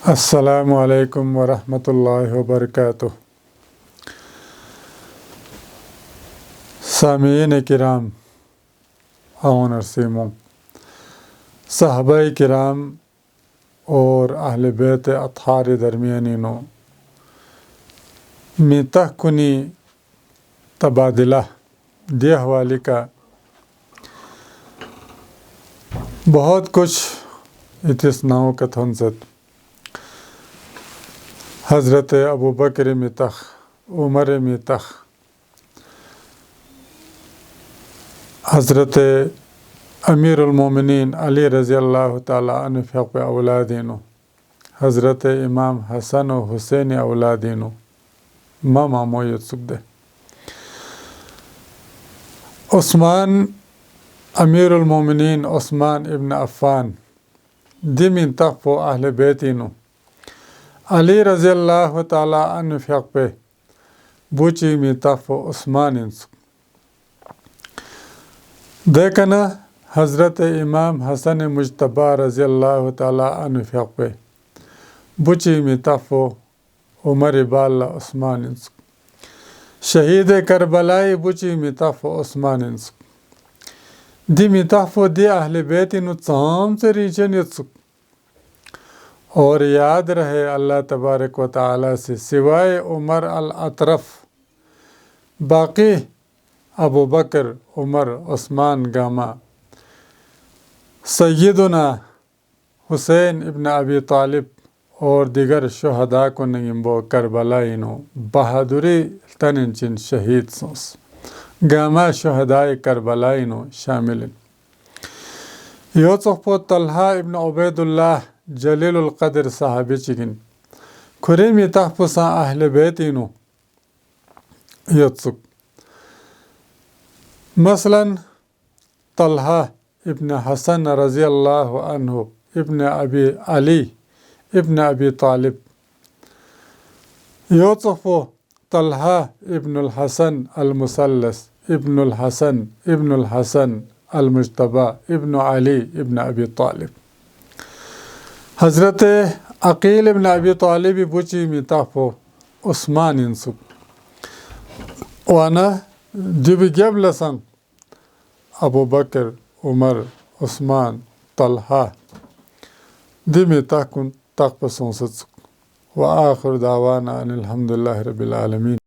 السلام علیکم ورحمۃ اللہ وبرکاتہ۔ سامعین کرام، آن ارسیموں صحابہ کرام اور اہل بیت اطہار درمیانینو میتہ کنی تبادلہ دی حوالی کا بہت کچھ اتس ناؤ کا تھنست حضرت ابو بکر میتخ، عمر میتخ، حضرت امیر المومنین علی رضی اللہ تعالیٰ عنہ فق اولادینو، حضرت امام حسن و حسین اولادینو ماما مویت سکدے عثمان امیر المومنین عثمان ابن عفان دی من تخفو اہل بیتینو علی رضی اللہ تعالیٰ عنہ فق پہ بوچی می تخفو عثمان انسو دیکھنا حضرت امام حسن مجتبہ رضی اللہ تعالیٰ عنہ فق پہ بوچی می تخفو عمر بالا عثمان انسو شہید کربلائی بوچی می تخفو عثمان انسو دی می تخفو دی اہل بیتینو تام سے ریچن اتسو اور یاد رہے اللہ تبارک و تعالیٰ سے سوائے عمر الاطرف باقی ابو بکر، عمر، عثمان گاما سیدنا حسین ابن ابی طالب اور دیگر شہداء کو نگمبو کربلائینو بہادری تننچن شہید سوس گاما شہداء کربلائینو شامل یوسف طلحہ ابن عبید اللہ جلیل القدر صحابی چکن کھریمی تحفظا اہل بیتینو یتسک مثلا طلحہ ابن حسن رضی اللہ عنہ ابن ابی علی ابن ابی طالب یوسف طلحہ ابن الحسن المثلث ابن الحسن المجتبہ ابن علی ابن ابی طالب حضرت عقیل ابن ابی طالب بوچی می تحفو عثمان انسک وانا جب جب لسن ابو بکر، عمر، عثمان، طلحہ دی می تحکن تحفو سنسک وآخر دعوانا ان الحمدللہ رب العالمین۔